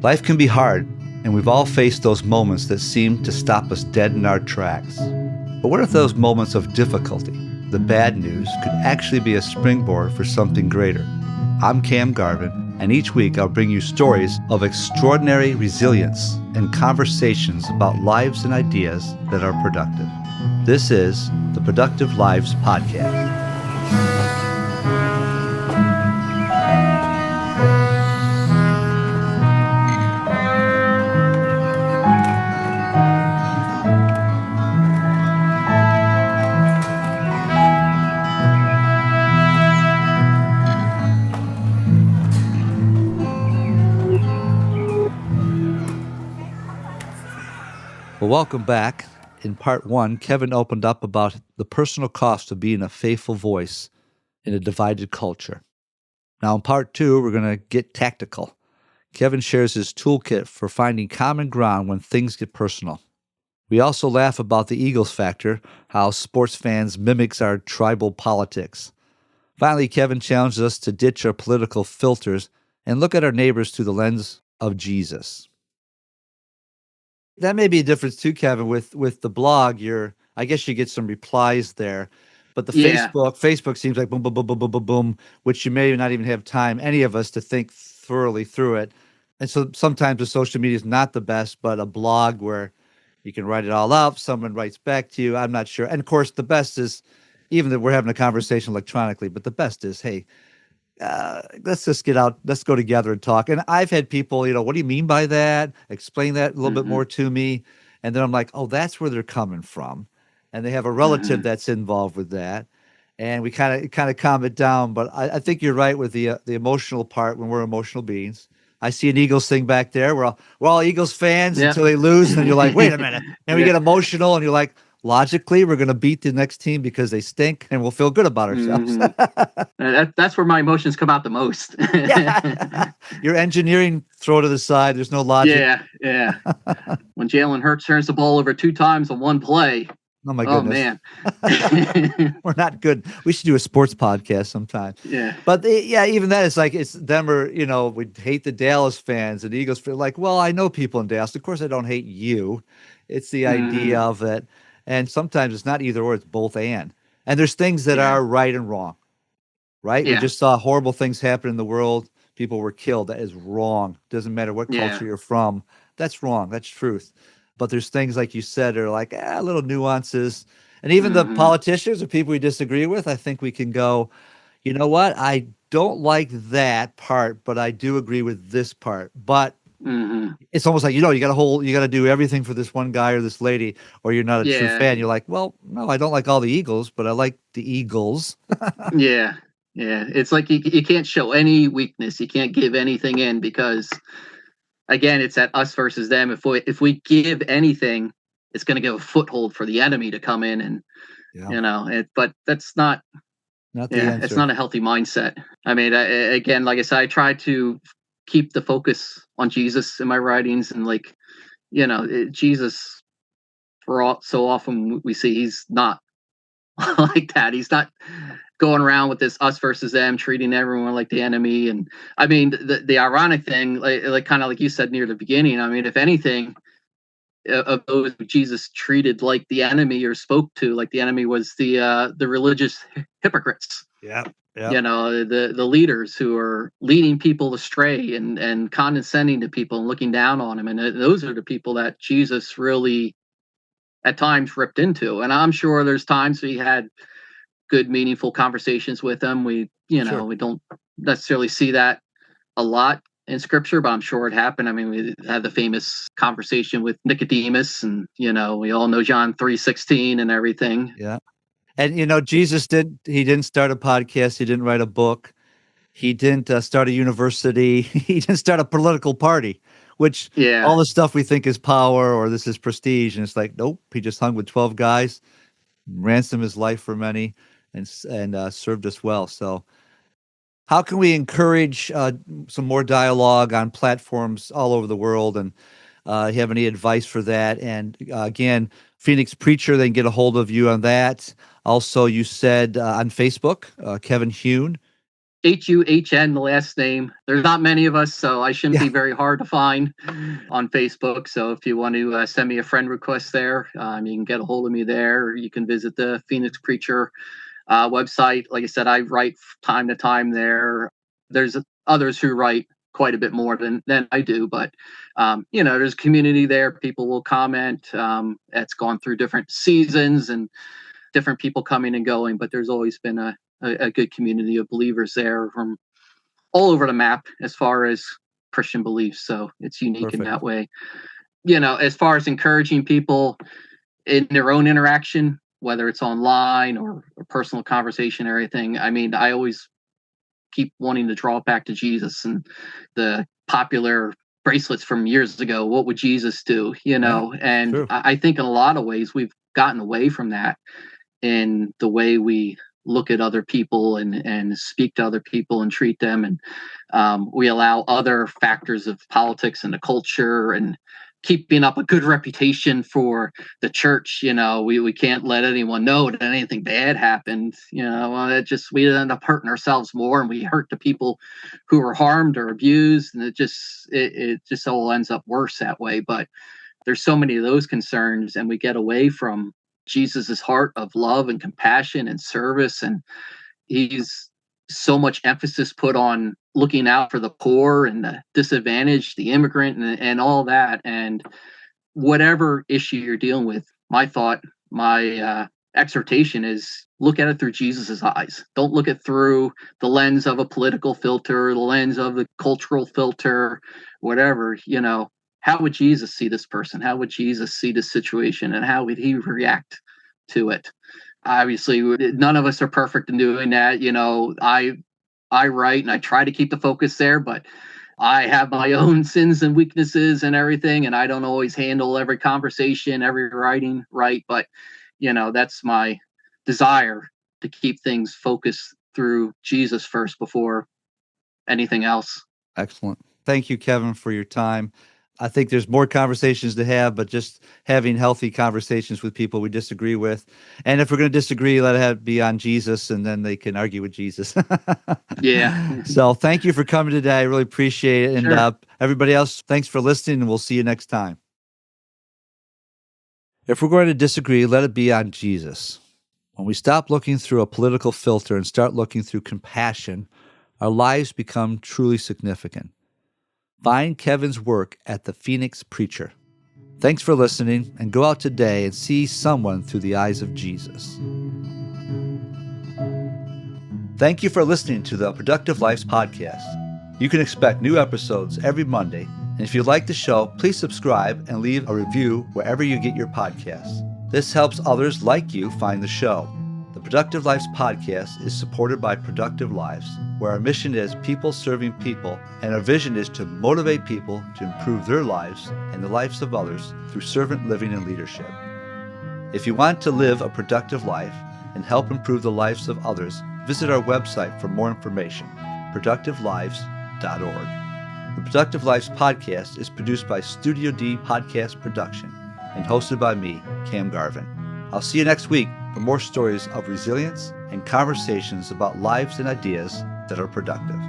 Life can be hard, and we've all faced those moments that seem to stop us dead in our tracks. But what if those moments of difficulty, the bad news, could actually be a springboard for something greater? I'm Cam Garvin, and each week I'll bring you stories of extraordinary resilience and conversations about lives and ideas that are productive. This is the Productive Lives Podcast. Well, welcome back. In part one, Kevin opened up about the personal cost of being a faithful voice in a divided culture. Now, in part two, we're going to get tactical. Kevin shares his toolkit for finding common ground when things get personal. We also laugh about the Eagles factor, how sports fans mimics our tribal politics. Finally, Kevin challenges us to ditch our political filters and look at our neighbors through the lens of Jesus. That may be a difference too, Kevin, with the blog. I guess you get some replies there, but the Facebook seems like boom, boom, boom, boom, boom, boom, boom, which you may not even have time, any of us, to think thoroughly through it. And so sometimes the social media is not the best, but a blog where you can write it all up, someone writes back to you. I'm not sure. And of course, the best is, even that we're having a conversation electronically, but the best is, hey, let's just get out, let's go together and talk. And I've had people, what do you mean by that? Explain that a little bit more to me. And then I'm like, oh, that's where they're coming from. And they have a relative that's involved with that. And we kind of calm it down. But I think you're right with the emotional part when we're emotional beings. I see an Eagles thing back there. We're all Eagles fans until they lose. And then you're like, wait a minute. And we get emotional and you're like, logically, we're going to beat the next team because they stink and we'll feel good about ourselves. That's where my emotions come out the most. Your engineering, throw to the side. There's no logic. Yeah. When Jalen Hurts turns the ball over 2 times on one play. Oh, my goodness. Oh, man. We're not good. We should do a sports podcast sometime. Yeah. But even that, it's like it's them or, we hate the Dallas fans and the Eagles feel like, well, I know people in Dallas. Of course, I don't hate you. It's the idea of it. And sometimes it's not either or, it's both and. And there's things that are right and wrong, right? Yeah. We just saw horrible things happen in the world. People were killed. That is wrong. Doesn't matter what culture you're from. That's wrong. That's truth. But there's things, like you said, are like little nuances. And even the politicians or people we disagree with, I think we can go, you know what? I don't like that part, but I do agree with this part. But it's almost like, you got to do everything for this one guy or this lady, or you're not a true fan. You're like, well, no, I don't like all the Eagles, but I like the Eagles. Yeah. It's like you can't show any weakness. You can't give anything in because, again, it's at us versus them. If we give anything, it's going to give a foothold for the enemy to come in and, but that's not the answer. It's not a healthy mindset. I mean, again, like I said, I try to keep the focus on Jesus in my writings, and Jesus, so often we see he's not like that. He's not going around with this us versus them, treating everyone like the enemy. And I mean, the ironic thing, like kind of like you said near the beginning, I mean, if anything, of those Jesus treated like the enemy or spoke to like the enemy was the religious hypocrites. Yeah. The leaders who are leading people astray and condescending to people and looking down on them. And those are the people that Jesus really at times ripped into. And I'm sure there's times we had good, meaningful conversations with them. We don't necessarily see that a lot in scripture, but I'm sure it happened. I mean, we had the famous conversation with Nicodemus, and, we all know John 3:16 and everything. Yeah. And, Jesus didn't start a podcast. He didn't write a book. He didn't start a university. He didn't start a political party, which all the stuff we think is power or this is prestige. And it's like, nope, he just hung with 12 guys, ransomed his life for many, and served us well. So how can we encourage some more dialogue on platforms all over the world? And you have any advice for that? And again, Phoenix Preacher, they can get a hold of you on that. Also, you said on Facebook, Kevin Huhn. Huhn, the last name. There's not many of us, so I shouldn't Yeah, be very hard to find on Facebook. So if you want to send me a friend request there, you can get a hold of me there, or you can visit the Phoenix Preacher website. Like I said, I write time to time there. There's others who write quite a bit more than I do, but there's a community there. People will comment. It's gone through different seasons and different people coming and going, but there's always been a good community of believers there from all over the map as far as Christian beliefs. So it's unique in perfect. that way. As far as encouraging people in their own interaction, whether it's online or a personal conversation or anything, I mean, I always keep wanting to draw it back to Jesus and the popular bracelets from years ago. What would Jesus do? Yeah, And true. I think in a lot of ways we've gotten away from that in the way we look at other people and speak to other people and treat them. And we allow other factors of politics and the culture and keeping up a good reputation for the church. We can't let anyone know that anything bad happened. We end up hurting ourselves more, and we hurt the people who were harmed or abused, and it just all ends up worse that way. But there's so many of those concerns, and we get away from Jesus's heart of love and compassion and service, and he's so much emphasis put on looking out for the poor and the disadvantaged, the immigrant, and all that. And whatever issue you're dealing with, my exhortation is look at it through Jesus's eyes. Don't look at it through the lens of a political filter, the lens of the cultural filter, whatever. How would Jesus see this person? How would Jesus see this situation? And how would he react to it? Obviously, none of us are perfect in doing that. I write and I try to keep the focus there, but I have my own sins and weaknesses and everything, and I don't always handle every conversation, every writing right. But that's my desire, to keep things focused through Jesus first before anything else. Excellent. Thank you, Kevin, for your time. I think there's more conversations to have, but just having healthy conversations with people we disagree with. And if we're going to disagree, let it be on Jesus, and then they can argue with Jesus. Yeah. So thank you for coming today. I really appreciate it. And Sure. everybody else, thanks for listening, and we'll see you next time. If we're going to disagree, let it be on Jesus. When we stop looking through a political filter and start looking through compassion, our lives become truly significant. Find Kevin's work at the Phoenix Preacher. Thanks for listening, and go out today and see someone through the eyes of Jesus. Thank you for listening to the Productive Lives podcast. You can expect new episodes every Monday, and if you like the show, please subscribe and leave a review wherever you get your podcasts. This helps others like you find the show. The Productive Lives podcast is supported by Productive Lives, where our mission is people serving people, and our vision is to motivate people to improve their lives and the lives of others through servant living and leadership. If you want to live a productive life and help improve the lives of others, visit our website for more information, productivelives.org. The Productive Lives podcast is produced by Studio D Podcast Production and hosted by me, Cam Garvin. I'll see you next week for more stories of resilience and conversations about lives and ideas that are productive.